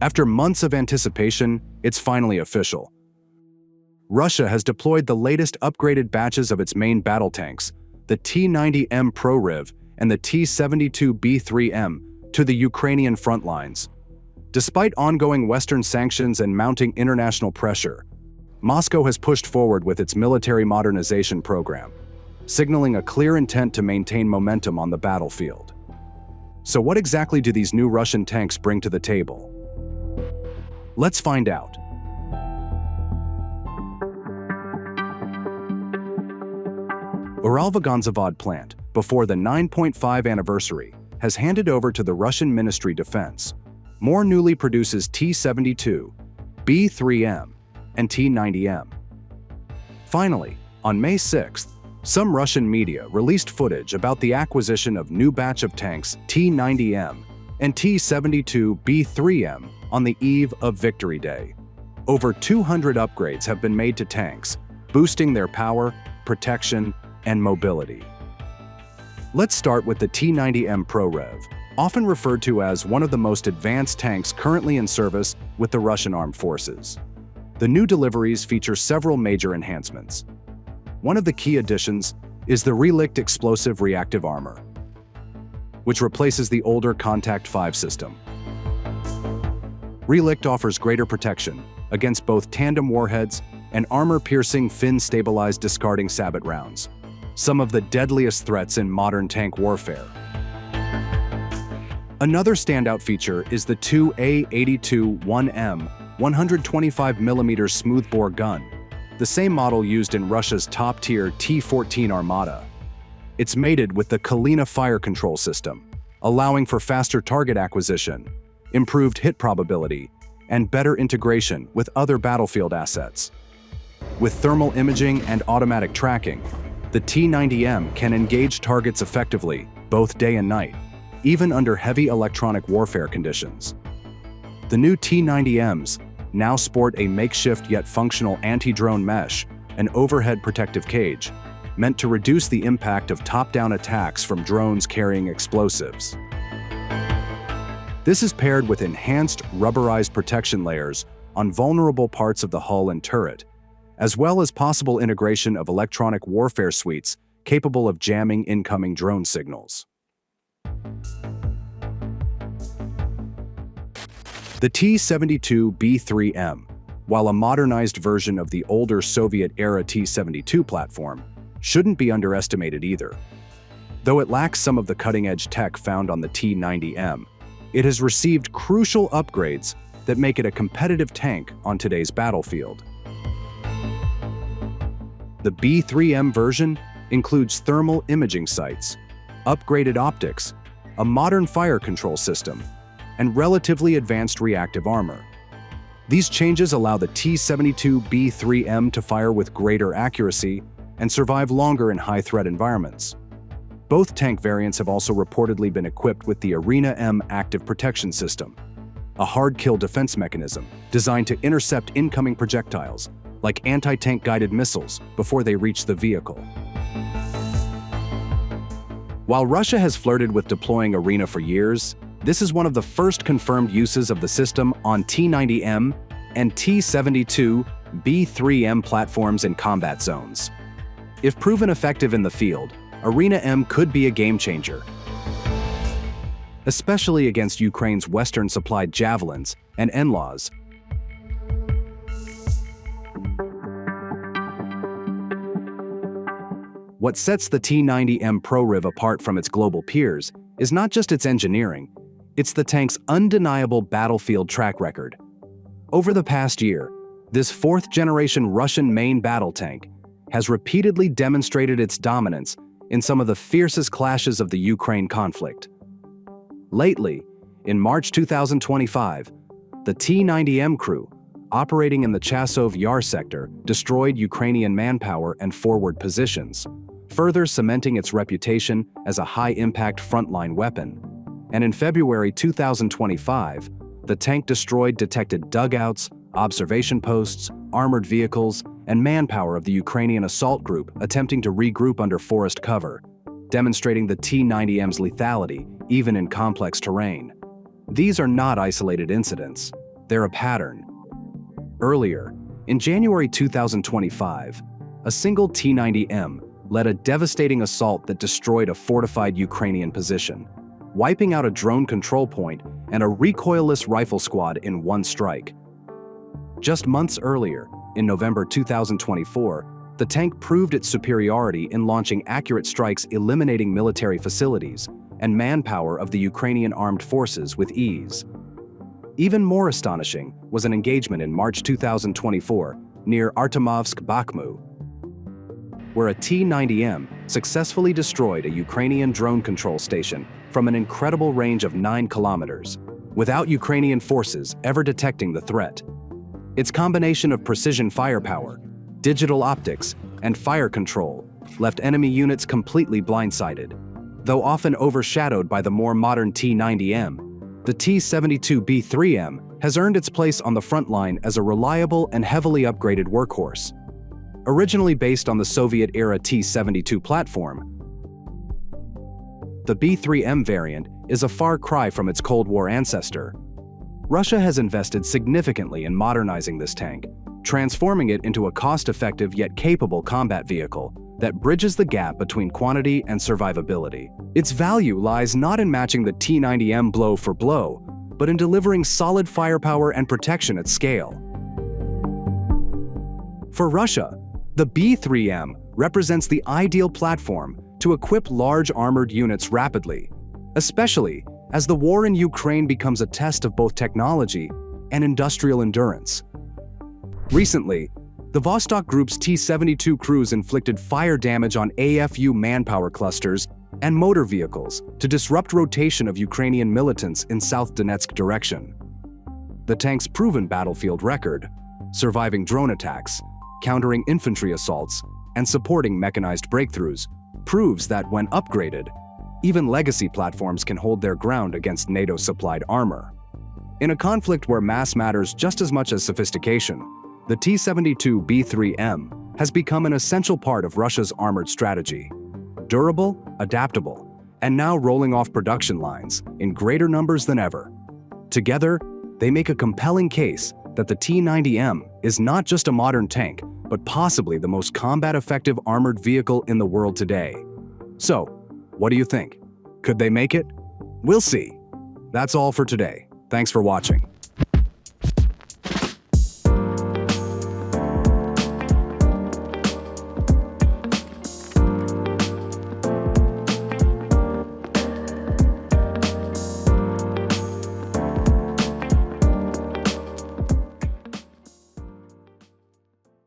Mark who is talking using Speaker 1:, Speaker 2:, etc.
Speaker 1: After months of anticipation, it's finally official. Russia has deployed the latest upgraded batches of its main battle tanks, the T-90M Proryv and the T-72B3M, to the Ukrainian front lines. Despite ongoing Western sanctions and mounting international pressure, Moscow has pushed forward with its military modernization program, signaling a clear intent to maintain momentum on the battlefield. So what exactly do these new Russian tanks bring to the table? Let's find out. Uralvagonzavod plant, before the 9.5 anniversary, has handed over to the Russian Ministry of Defense. More newly produces T-72, B3M, and T-90M. Finally, on May 6th, some Russian media released footage about the acquisition of new batch of tanks T-90M and T-72B3M on the eve of Victory Day. Over 200 upgrades have been made to tanks, boosting their power, protection, and mobility. Let's start with the T-90M Proryv, often referred to as one of the most advanced tanks currently in service with the Russian armed forces. The new deliveries feature several major enhancements. One of the key additions is the Relict explosive reactive armor, which replaces the older Contact 5 system. Relict offers greater protection against both tandem warheads and armor-piercing fin-stabilized discarding sabot rounds, some of the deadliest threats in modern tank warfare. Another standout feature is the 2A82-1M 125mm smoothbore gun, the same model used in Russia's top-tier T-14 Armata. It's mated with the Kalina fire control system, allowing for faster target acquisition, improved hit probability, and better integration with other battlefield assets. With thermal imaging and automatic tracking, the T-90M can engage targets effectively, both day and night, even under heavy electronic warfare conditions. The new T-90Ms now sport a makeshift yet functional anti-drone mesh, an overhead protective cage, meant to reduce the impact of top-down attacks from drones carrying explosives. This is paired with enhanced rubberized protection layers on vulnerable parts of the hull and turret, as well as possible integration of electronic warfare suites capable of jamming incoming drone signals. The T-72B3M, while a modernized version of the older Soviet-era T-72 platform, shouldn't be underestimated either. Though it lacks some of the cutting-edge tech found on the T-90M, it has received crucial upgrades that make it a competitive tank on today's battlefield. The B3M version includes thermal imaging sights, upgraded optics, a modern fire control system, and relatively advanced reactive armor. These changes allow the T-72B3M to fire with greater accuracy and survive longer in high-threat environments. Both tank variants have also reportedly been equipped with the Arena M active protection system, a hard-kill defense mechanism designed to intercept incoming projectiles, like anti-tank guided missiles, before they reach the vehicle. While Russia has flirted with deploying Arena for years, this is one of the first confirmed uses of the system on T-90M and T-72B3M platforms in combat zones. If proven effective in the field, Arena M could be a game-changer, especially against Ukraine's Western-supplied Javelins and NLAWs. What sets the T-90M Proryv apart from its global peers is not just its engineering, it's the tank's undeniable battlefield track record. Over the past year, this fourth-generation Russian main battle tank has repeatedly demonstrated its dominance in some of the fiercest clashes of the Ukraine conflict. Lately, in March 2025, the T-90M crew, operating in the Chasov Yar sector, destroyed Ukrainian manpower and forward positions, further cementing its reputation as a high-impact frontline weapon. And in February 2025, the tank destroyed detected dugouts, observation posts, armored vehicles, and manpower of the Ukrainian assault group attempting to regroup under forest cover, demonstrating the T-90M's lethality even in complex terrain. These are not isolated incidents. they're a pattern. Earlier, in January 2025, a single T-90M led a devastating assault that destroyed a fortified Ukrainian position, wiping out a drone control point and a recoilless rifle squad in one strike. Just months earlier, in November 2024, the tank proved its superiority in launching accurate strikes, eliminating military facilities and manpower of the Ukrainian armed forces with ease. Even more astonishing was an engagement in March 2024 near Artemovsk-Bakhmut, where a T-90M successfully destroyed a Ukrainian drone control station from an incredible range of 9 kilometers, without Ukrainian forces ever detecting the threat. Its combination of precision firepower, digital optics, and fire control left enemy units completely blindsided. Though often overshadowed by the more modern T-90M, the T-72B3M has earned its place on the front line as a reliable and heavily upgraded workhorse. Originally based on the Soviet-era T-72 platform, the B3M variant is a far cry from its Cold War ancestor. Russia has invested significantly in modernizing this tank, transforming it into a cost-effective yet capable combat vehicle that bridges the gap between quantity and survivability. Its value lies not in matching the T-90M blow for blow, but in delivering solid firepower and protection at scale. For Russia, the B3M represents the ideal platform to equip large armored units rapidly, especially as the war in Ukraine becomes a test of both technology and industrial endurance. Recently, the Vostok Group's T-72 crews inflicted fire damage on AFU manpower clusters and motor vehicles to disrupt rotation of Ukrainian militants in South Donetsk direction. The tank's proven battlefield record, surviving drone attacks, countering infantry assaults, and supporting mechanized breakthroughs, proves that when upgraded, even legacy platforms can hold their ground against NATO-supplied armor. In a conflict where mass matters just as much as sophistication, the T-72B3M has become an essential part of Russia's armored strategy. Durable, adaptable, and now rolling off production lines in greater numbers than ever. Together, they make a compelling case that the T-90M is not just a modern tank, but possibly the most combat-effective armored vehicle in the world today. So, what do you think? Could they make it? We'll see. That's all for today. Thanks for watching.